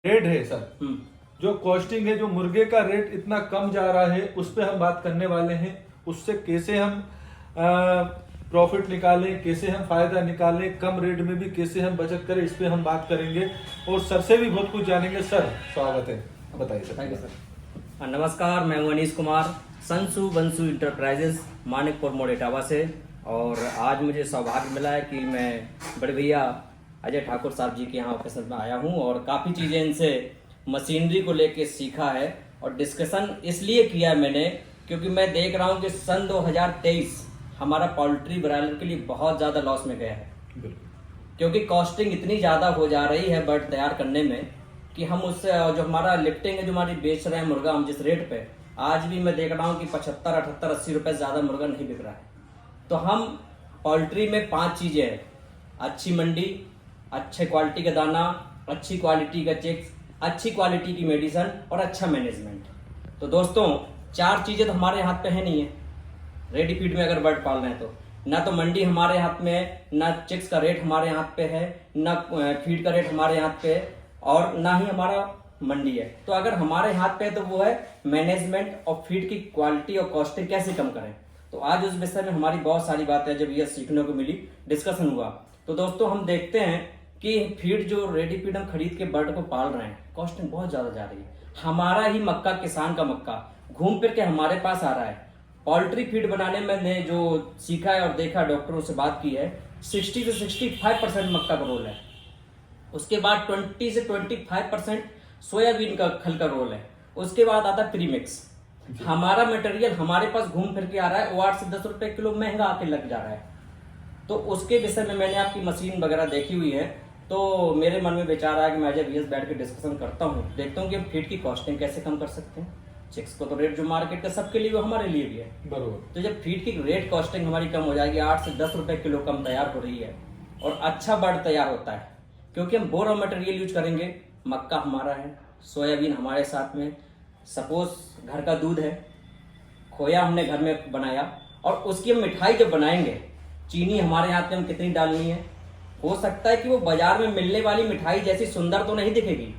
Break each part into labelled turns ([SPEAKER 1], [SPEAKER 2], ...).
[SPEAKER 1] Rate है sir, जो costing है, जो मुर्गे का रेट इतना कम जा रहा है उस पर हम बात करने वाले हैं। उससे कैसे हम प्रॉफिट निकालें, कैसे हम फायदा निकालें, कम रेट में भी कैसे हम बचत करें, इस पे हम बात करेंगे और सर से भी बहुत कुछ जानेंगे। सर स्वागत है, बताइए सर।
[SPEAKER 2] Thank you sir. नमस्कार, मैं हूं अनीश कुमार, संसु बंसु इंटरप्राइजेस मानिकपुर मोड़ इटावा से। और आज मुझे सौभाग्य मिला है कि मैं बड़े भैया अजय ठाकुर साहब जी के यहाँ ऑफिस में आया हूँ और काफ़ी चीज़ें इनसे मशीनरी को लेके सीखा है और डिस्कशन इसलिए किया है मैंने क्योंकि मैं देख रहा हूँ कि सन 2023 हमारा पोल्ट्री ब्रायलर के लिए बहुत ज़्यादा लॉस में गया है, क्योंकि कॉस्टिंग इतनी ज़्यादा हो जा रही है बर्ड तैयार करने में कि हम उससे जो हमारा लिफ्टिंग है, जो हमारी बेच रहे हैं मुर्गा हम जिस रेट पे, आज भी मैं देख रहा हूँ कि 75, 78, 80 रुपए ज़्यादा मुर्गा नहीं बिक रहा है। तो हम पोल्ट्री में 5 चीज़ें हैं: अच्छी मंडी, अच्छे क्वालिटी का दाना, अच्छी क्वालिटी का चिक्स, अच्छी क्वालिटी की मेडिसिन और अच्छा मैनेजमेंट। तो दोस्तों 4 चीज़ें तो हमारे हाथ पे है नहीं है रेडी फीड में अगर बर्ड पाल रहे हैं तो। ना तो मंडी हमारे हाथ में है, ना चिक्स का रेट हमारे हाथ पे है, ना फीड का रेट हमारे हाथ पे है और ना ही हमारा मंडी है। तो अगर हमारे हाथ पे है तो वो है मैनेजमेंट और फीड की क्वालिटी और कॉस्टिंग कैसे कम करें। तो आज उस विषय में हमारी बहुत सारी बातें जब ये सीखने को मिली, डिस्कशन हुआ। तो दोस्तों हम देखते हैं कि फीड जो रेडी फीड हम खरीद के बर्ड को पाल रहे हैं, कॉस्टिंग बहुत ज्यादा जा रही है। हमारा ही मक्का, किसान का मक्का घूम फिर के हमारे पास आ रहा है। पोल्ट्री फीड बनाने में मैंने जो सीखा है और देखा, डॉक्टरों से बात की है, 60 से 65% मक्का का रोल है। उसके बाद 20 से 25% सोयाबीन का खल का रोल है। उसके बाद आता प्रीमिक्स। हमारा मटेरियल हमारे पास घूम फिर के आ रहा है, वो 8 से 10 रुपए किलो महंगा आके लग जा रहा है। तो उसके विषय में मैंने आपकी मशीन वगैरह देखी हुई है, तो मेरे मन में विचार आया कि मैं अजय भैया से बैठ के डिस्कशन करता हूँ, देखता हूँ कि फीड की कॉस्टिंग कैसे कम कर सकते हैं। चिक्स को तो रेट जो मार्केट का सबके लिए वो हमारे लिए भी है
[SPEAKER 1] बरोबर।
[SPEAKER 2] तो जब फीड की रेट कॉस्टिंग हमारी कम हो जाएगी, 8 से 10 रुपए किलो कम तैयार हो रही है और अच्छा बर्ड तैयार होता है, क्योंकि हम बोरो मटेरियल यूज करेंगे। मक्का हमारा है, सोयाबीन हमारे साथ में, सपोज घर का दूध है, खोया हमने घर में बनाया और उसकी हम मिठाई जब बनाएंगे, चीनी हमारे हाथ में हम कितनी डालनी है। हो सकता है कि वो बाजार में मिलने वाली मिठाई जैसी सुंदर तो नहीं दिखेगी,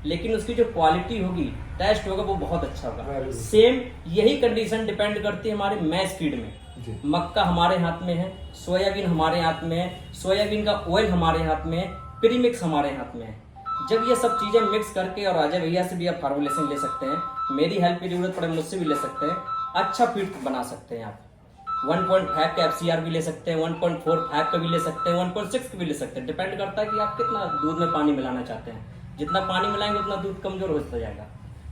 [SPEAKER 2] लेकिन उसकी जो क्वालिटी होगी, टेस्ट होगा, वो बहुत अच्छा होगा। सेम यही कंडीशन डिपेंड करती है हमारे मैश फीड में। मक्का हमारे हाथ में है, सोयाबीन हमारे हाथ में है, सोयाबीन का ऑयल हमारे हाथ में है, प्रीमिक्स हमारे हाथ में है। जब ये सब चीजें मिक्स करके, और अजय भैया से भी आप फार्मुलेशन ले सकते हैं, मेरी हेल्प की जरूरत पड़े मुझसे भी ले सकते हैं, अच्छा फीड बना सकते हैं आप। 1.5 का FCR भी ले सकते हैं, 1.45 का भी ले सकते हैं, 1.6 का भी ले सकते हैं। डिपेंड करता है कि आप कितना दूध में पानी मिलाना चाहते हैं। जितना पानी मिलाएंगे उतना दूध कमजोर होता जाएगा।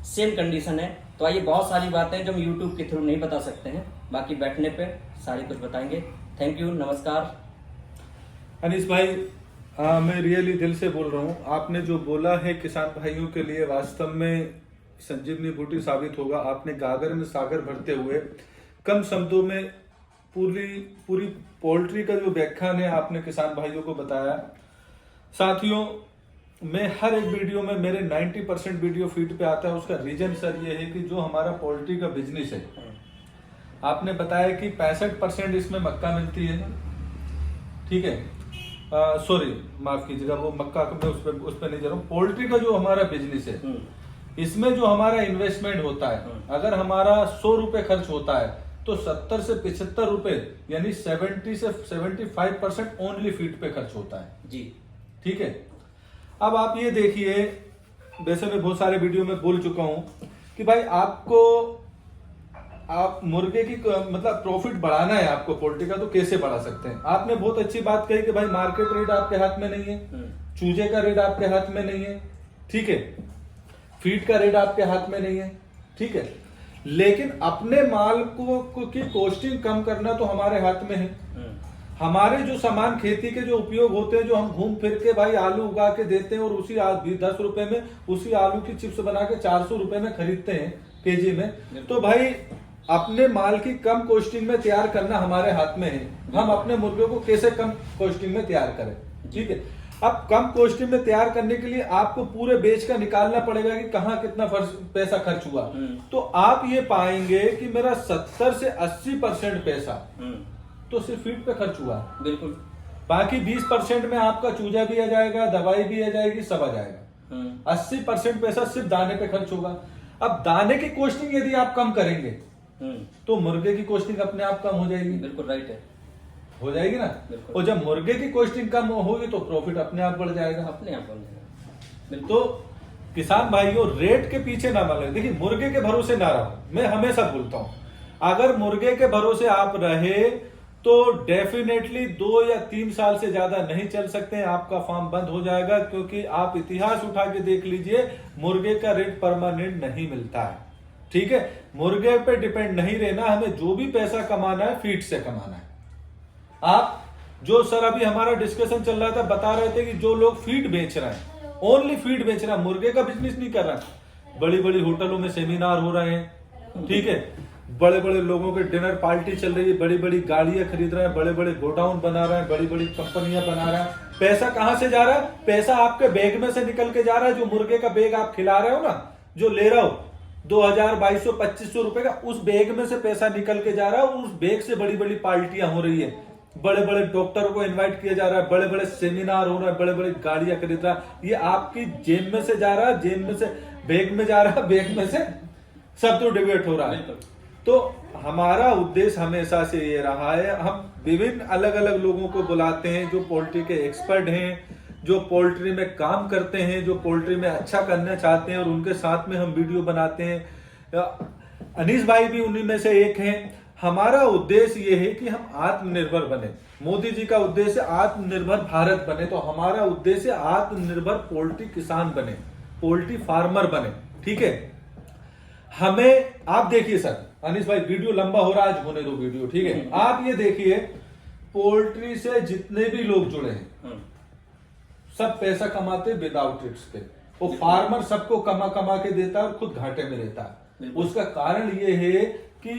[SPEAKER 2] सेम कंडीशन है। तो आइए, बहुत सारी बातें जो हम यूट्यूब के थ्रू नहीं बता सकते हैं, बाकी बैठने पे सारी कुछ बताएंगे। थैंक यू, नमस्कार।
[SPEAKER 1] अनीश भाई, मैं रियली दिल से बोल रहा हूँ। आपने जो बोला है किसान भाइयों के लिए वास्तव में संजीवनी बूटी साबित होगा। आपने गागर में सागर भरते हुए कम शब्दों में पूरी पोल्ट्री का जो व्याख्यान है आपने किसान भाइयों को बताया। साथियों, मैं हर एक वीडियो में, मेरे 90% वीडियो फीड पे आता है। उसका रीजन सर ये है कि जो हमारा पोल्ट्री का बिजनेस है, आपने बताया कि 65% इसमें मक्का मिलती है, ठीक है, सॉरी माफ कीजिएगा, वो मक्का मैं उस पर नहीं जा रहा हूँ। पोल्ट्री का जो हमारा बिजनेस है, इसमें जो हमारा इन्वेस्टमेंट होता है, अगर हमारा 100 रुपए खर्च होता है तो 70 से 75 रुपए यानी 70 से 75% ओनली फीड पे खर्च होता है
[SPEAKER 2] जी,
[SPEAKER 1] ठीक है। अब आप ये देखिए, वैसे मैं बहुत सारे वीडियो में बोल चुका हूं कि भाई आपको, आप मुर्गे की मतलब प्रॉफिट बढ़ाना है आपको पोल्ट्री का, तो कैसे बढ़ा सकते हैं। आपने बहुत अच्छी बात कही कि भाई मार्केट रेट आपके हाथ में नहीं है, चूजे का रेट आपके हाथ में नहीं है, ठीक है, फीड का रेट आपके हाथ में नहीं है, ठीक है, लेकिन अपने माल को की कॉस्टिंग कम करना तो हमारे हाथ में है। हमारे जो सामान खेती के जो उपयोग होते हैं, जो हम घूम फिर के भाई आलू उगा के देते हैं और उसी 10 रुपए में उसी आलू की चिप्स बना के 400 रुपए में खरीदते हैं केजी में, तो भाई अपने माल की कम कॉस्टिंग में तैयार करना हमारे हाथ में है। हम अपने मुर्गे को कैसे कम कॉस्टिंग में तैयार करें, ठीक है। अब कम कॉस्टिंग में तैयार करने के लिए आपको पूरे बेच का निकालना पड़ेगा कि कहाँ कितना पैसा खर्च हुआ। तो आप ये पाएंगे कि मेरा 70 से 80% पैसा तो सिर्फ फीड पे खर्च हुआ,
[SPEAKER 2] बिल्कुल।
[SPEAKER 1] बाकी 20% में आपका चूजा भी आ जाएगा, दवाई भी आ जाएगी, सब आ जाएगा। 80% पैसा सिर्फ दाने पे खर्च होगा। अब दाने की कॉस्टिंग यदि आप कम करेंगे तो मुर्गे की कॉस्टिंग अपने आप कम हो जाएगी।
[SPEAKER 2] बिल्कुल राइट है,
[SPEAKER 1] हो जाएगी ना।
[SPEAKER 2] बिल्कुल।
[SPEAKER 1] और जब मुर्गे की कॉस्टिंग कम होगी तो प्रॉफिट अपने आप बढ़ जाएगा।
[SPEAKER 2] अपने आप बन जाएगा। बिल्कुल।
[SPEAKER 1] तो किसान भाइयों रेट के पीछे ना मरे। देखिए मुर्गे के भरोसे ना रहो, मैं हमेशा बोलता हूं अगर मुर्गे के भरोसे आप रहे तो डेफिनेटली 2 या 3 साल से ज्यादा नहीं चल सकते हैं, आपका फार्म बंद हो जाएगा। क्योंकि आप इतिहास उठा के देख लीजिए, मुर्गे का रेट परमानेंट नहीं मिलता है। ठीक है, मुर्गे पे डिपेंड नहीं रहना, हमें जो भी पैसा कमाना है फीड से कमाना है। आप जो सर अभी हमारा डिस्कशन चल रहा था, बता रहे थे कि जो लोग फीड बेच रहे हैं, ओनली फीड बेच रहा है, मुर्गे का बिजनेस नहीं कर रहा है। बड़ी बड़ी होटलों में सेमिनार हो रहे हैं, ठीक है, बड़े बड़े लोगों के डिनर पार्टी चल रही है, बड़ी बड़ी गाड़ियां खरीद रहे हैं, बड़े बड़े गोडाउन बना रहे हैं, बड़ी बड़ी कंपनियां बना रहे हैं। पैसा कहां से जा रहा है? पैसा आपके बैग में से निकल के जा रहा है। जो मुर्गे का बैग आप खिला रहे हो ना, जो ले रहे हो 2000, 2200, 2500 रुपए का, उस बैग में से पैसा निकल के जा रहा है। उस बैग से बड़ी बड़ी पार्टियां हो रही है, बड़े बड़े डॉक्टरों को इनवाइट किया जा रहा है, बड़े बड़े सेमिनार हो रहे हैं, बड़े बड़े गाड़ियां खरीद रहा है। ये आपकी जेब में से जा रहा है, जेब में से बैग में जा रहा है, बैग में से सब तो डिबेट हो रहा है। तो हमारा उद्देश्य हमेशा से ये रहा है, हम विभिन्न अलग अलग लोगों को बुलाते हैं जो पोल्ट्री के एक्सपर्ट हैं, जो पोल्ट्री में काम करते हैं, जो पोल्ट्री में अच्छा करना चाहते हैं, और उनके साथ में हम वीडियो बनाते हैं। अनीस भाई भी उन्हीं में से एक हैं। हमारा उद्देश्य ये है कि हम आत्मनिर्भर बने। मोदी जी का उद्देश्य आत्मनिर्भर भारत बने, तो हमारा उद्देश्य आत्मनिर्भर पोल्ट्री किसान बने, पोल्ट्री फार्मर बने। ठीक है, हमें आप देखिए सर, अनीस भाई वीडियो लंबा हो रहा है, आज होने दो वीडियो, ठीक है। आप ये देखिए, पोल्ट्री से जितने भी लोग जुड़े हैं सब पैसा कमाते विदाउट रिस्क के। वो फार्मर सबको कमा के देता है और खुद घाटे में रहता है। उसका कारण ये है कि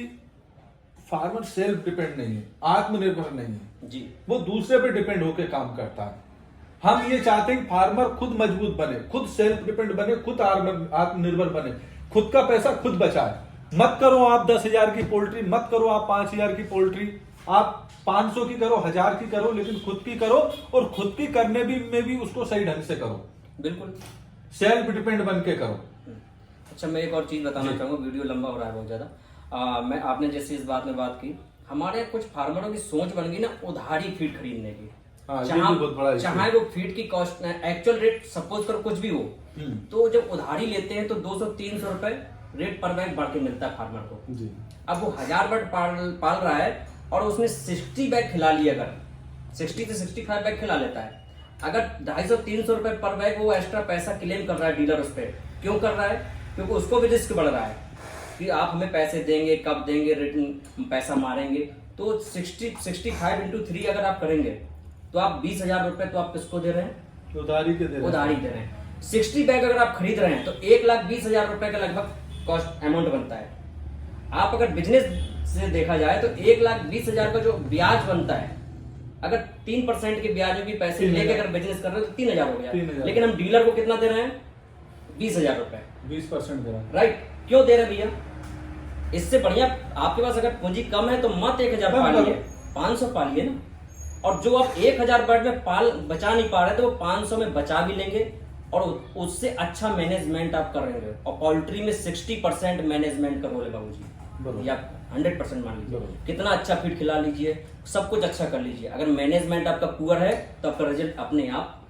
[SPEAKER 1] फार्मर सेल्फ डिपेंड नहीं है, आत्मनिर्भर नहीं है
[SPEAKER 2] जी,
[SPEAKER 1] वो दूसरे पे डिपेंड होकर काम करता है। हम ये चाहते हैं फार्मर खुद मजबूत बने, खुद सेल्फ डिपेंड बने, खुद आत्मनिर्भर बने, खुद का पैसा खुद बचाए। मत करो आप 10,000 की पोल्ट्री, मत करो आप 5,000 की पोल्ट्री, आप 500 की करो, 1000 की करो, लेकिन खुद की करो, और खुद की करने में भी उसको सही ढंग से करो।
[SPEAKER 2] बिल्कुल
[SPEAKER 1] सेल्फ डिपेंड बन के करो।
[SPEAKER 2] अच्छा, मैं एक और चीज बताना चाहूंगा, वीडियो लंबा हो रहा है बहुत ज्यादा। मैं आपने जैसे इस बात में बात की, हमारे यहाँ कुछ फार्मरों की सोच बन गई ना उधारी फीड खरीदने की। चाहे वो फीड की कॉस्ट एक्चुअल रेट सपोज करो कुछ भी हो, तो जब उधारी लेते हैं तो 200-300 रुपए रेट पर बैग बढ़ के मिलता है फार्मर को जी। अब वो 1000 बर्ड पाल रहा है और उसने 60 बैग खिला लिया, अगर 60 से 65 बैग खिला लेता है, अगर 250-300 रुपए पर बैग वो एक्स्ट्रा पैसा क्लेम कर रहा है डीलर उस पर। क्यों कर रहा है? क्योंकि उसको भी रिस्क बढ़ रहा है कि आप हमें पैसे देंगे, कब देंगे, रिटर्न पैसा मारेंगे। तो 65 into 3 अगर आप करेंगे तो आप 20,000 रुपए तो आप किसको दे रहे हैं? उधारी दे रहे हैं। 60 बैग अगर आप खरीद रहे हैं तो 1,20,000 रुपए का लगभग कॉस्ट अमाउंट बनता है। आप अगर बिजनेस से देखा जाए तो 1,20,000 का जो ब्याज बनता है, अगर 3% के ब्याज में भी पैसे लेके अगर बिजनेस कर रहे हो तो 3,000 हो गया। लेकिन हम डीलर को कितना दे रहे हैं? 20,000 रुपए,
[SPEAKER 1] 20% दे रहे हैं।
[SPEAKER 2] राइट, क्यों दे रहे भैया? इससे बढ़िया आपके पास अगर पूंजी कम है तो मत 1,000 पालिए, 500 पालिए ना। और जो आप 1,000 बर्ड में पाल बचा नहीं पा रहे तो वो 500 में बचा भी लेंगे और उससे अच्छा मैनेजमेंट आप करेंगे। और पोल्ट्री में 60% मैनेजमेंट का रोल है बाबूजी, या 100% मान लीजिए। कितना अच्छा फीड खिला लीजिए, सब कुछ अच्छा कर लीजिए, अगर मैनेजमेंट आपका पुअर है तो आपका रिजल्ट अपने आप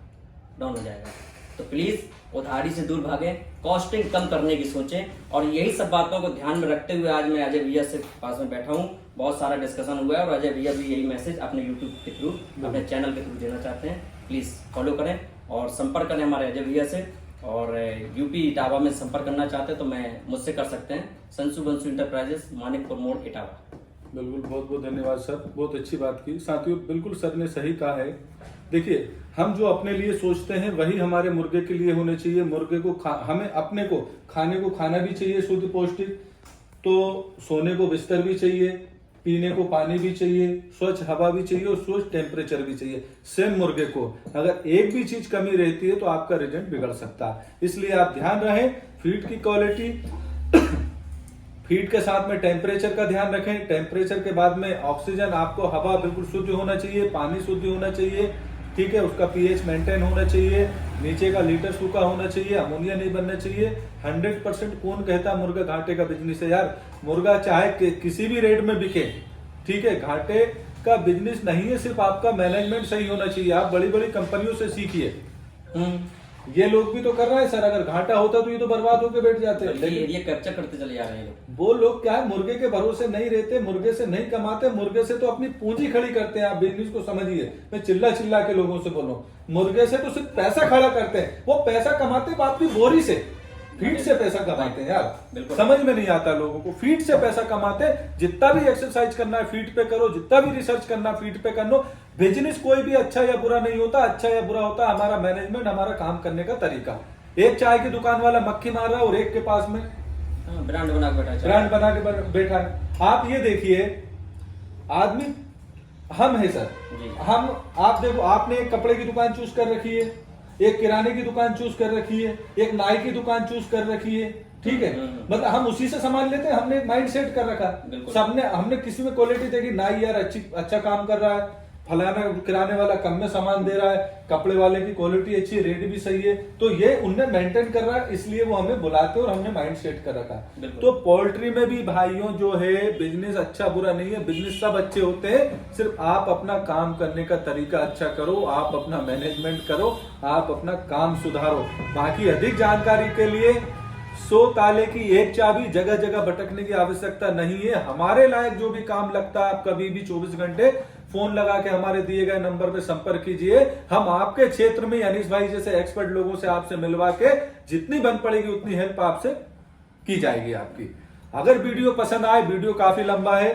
[SPEAKER 2] डाउन हो जाएगा। तो प्लीज उधारी से दूर भागें, कॉस्टिंग कम करने की सोचें। और यही सब बातों को ध्यान में रखते हुए आज मैं अजय भैया से पास में बैठा हूँ। बहुत सारा डिस्कशन हुआ है और अजय भैया भी यही मैसेज अपने यूट्यूब के थ्रू, अपने चैनल के थ्रू देना चाहते हैं। प्लीज फॉलो करें और संपर्क करें हमारे अजय भैया से। और यूपी इटावा में संपर्क करना चाहते हैं तो मैं मुझसे कर सकते हैं, संसु बंसु इंटरप्राइजेस, मानिकपुर मोड़, इटावा।
[SPEAKER 1] बिल्कुल, बहुत बहुत धन्यवाद सर, बहुत अच्छी बात की। साथियों बिल्कुल सर ने सही कहा है। देखिए, हम जो अपने लिए सोचते हैं वही हमारे मुर्गे के लिए होने चाहिए। मुर्गे को हमें अपने को खाने को खाना भी चाहिए शुद्ध पौष्टिक, तो सोने को बिस्तर भी चाहिए, पीने को पानी भी चाहिए, स्वच्छ हवा भी चाहिए और स्वच्छ टेम्परेचर भी चाहिए। सेम मुर्गे को अगर एक भी चीज कमी रहती है तो आपका रिजल्ट बिगड़ सकता है। इसलिए आप ध्यान रखें, फीड की क्वालिटी, फीड के साथ में टेम्परेचर का ध्यान रखें। टेम्परेचर के बाद में ऑक्सीजन, आपको हवा बिल्कुल शुद्ध होना चाहिए, पानी शुद्ध होना चाहिए, ठीक है, उसका पीएच मेंटेन होना चाहिए, नीचे का लीटर सूखा होना चाहिए, अमोनिया नहीं बनना चाहिए। 100% कौन कहता है मुर्गा घाटे का बिजनेस है यार? मुर्गा चाहे किसी भी रेट में बिके, ठीक है, घाटे का बिजनेस नहीं है। सिर्फ आपका मैनेजमेंट सही होना चाहिए। आप बड़ी बड़ी कंपनियों से सीखिए। ये लोग भी तो कर रहे हैं सर, अगर घाटा होता तो ये तो बर्बाद होकर बैठ जाते हैं। लेकिन
[SPEAKER 2] ये कैप्चर करते चले जा रहे हैं लोग।
[SPEAKER 1] वो लोग क्या है, मुर्गे के भरोसे नहीं रहते, मुर्गे से नहीं कमाते, मुर्गे से तो अपनी पूंजी खड़ी करते हैं। आप बिजनेस को समझिए, मैं चिल्ला चिल्ला के लोगों से बोलूं, मुर्गे से तो सिर्फ पैसा खड़ा करते हैं। वो पैसा कमाते बाप की बोरी से, फीड से पैसा कमाते हैं यार। समझ में नहीं आता लोगों को, फीड से पैसा कमाते। जितना भी एक्सरसाइज करना है फीड पे करो, जितना भी रिसर्च करना है फीड पे कर लो। बिजनेस कोई भी अच्छा या बुरा नहीं होता, अच्छा या बुरा होता हमारा मैनेजमेंट, हमारा काम करने का तरीका। एक चाय की दुकान वाला मक्खी मार रहा है और एक के पास में
[SPEAKER 2] ब्रांड बना के बैठा है,
[SPEAKER 1] ब्रांड बना के बैठा है। आप ये देखिए, आदमी हम है सर, हम, आप देखो, आपने एक कपड़े की दुकान चूज कर रखी है, एक किराने की दुकान चूज कर रखी है, एक नाई की दुकान चूज कर रखी है, ठीक है। मतलब हम उसी से सामान लेते हैं, हमने एक माइंड सेट कर रखा। सबने, हमने किसी में क्वालिटी देखी, नाई यार अच्छा काम कर रहा है, फलाना किराने वाला कम में सामान दे रहा है, कपड़े वाले की क्वालिटी अच्छी है, रेट भी सही है, तो ये उनने मेंटेन कर रहा है, इसलिए वो हमें बुलाते हैं और हमने माइंड सेट कर रखा है। तो पोल्ट्री में भी भाइयों जो है, बिजनेस अच्छा बुरा नहीं है, बिजनेस सब अच्छे होते हैं। सिर्फ आप अपना काम करने का तरीका अच्छा करो, आप अपना मैनेजमेंट करो, आप अपना काम सुधारो। बाकी अधिक जानकारी के लिए 100 ताले की एक चाबी, जगह जगह भटकने की आवश्यकता नहीं है। हमारे लायक जो भी काम लगता है, आप कभी भी 24 घंटे फोन लगा के हमारे दिए गए नंबर पे संपर्क कीजिए। हम आपके क्षेत्र में अनीस भाई जैसे एक्सपर्ट लोगों से आपसे मिलवा के जितनी बन पड़ेगी उतनी हेल्प आपसे की जाएगी आपकी। अगर वीडियो पसंद आए, वीडियो काफी लंबा है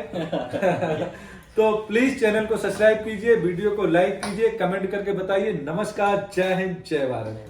[SPEAKER 1] तो प्लीज चैनल को सब्सक्राइब कीजिए, वीडियो को लाइक कीजिए, कमेंट करके बताइए। नमस्कार, जय हिंद, जय भारत।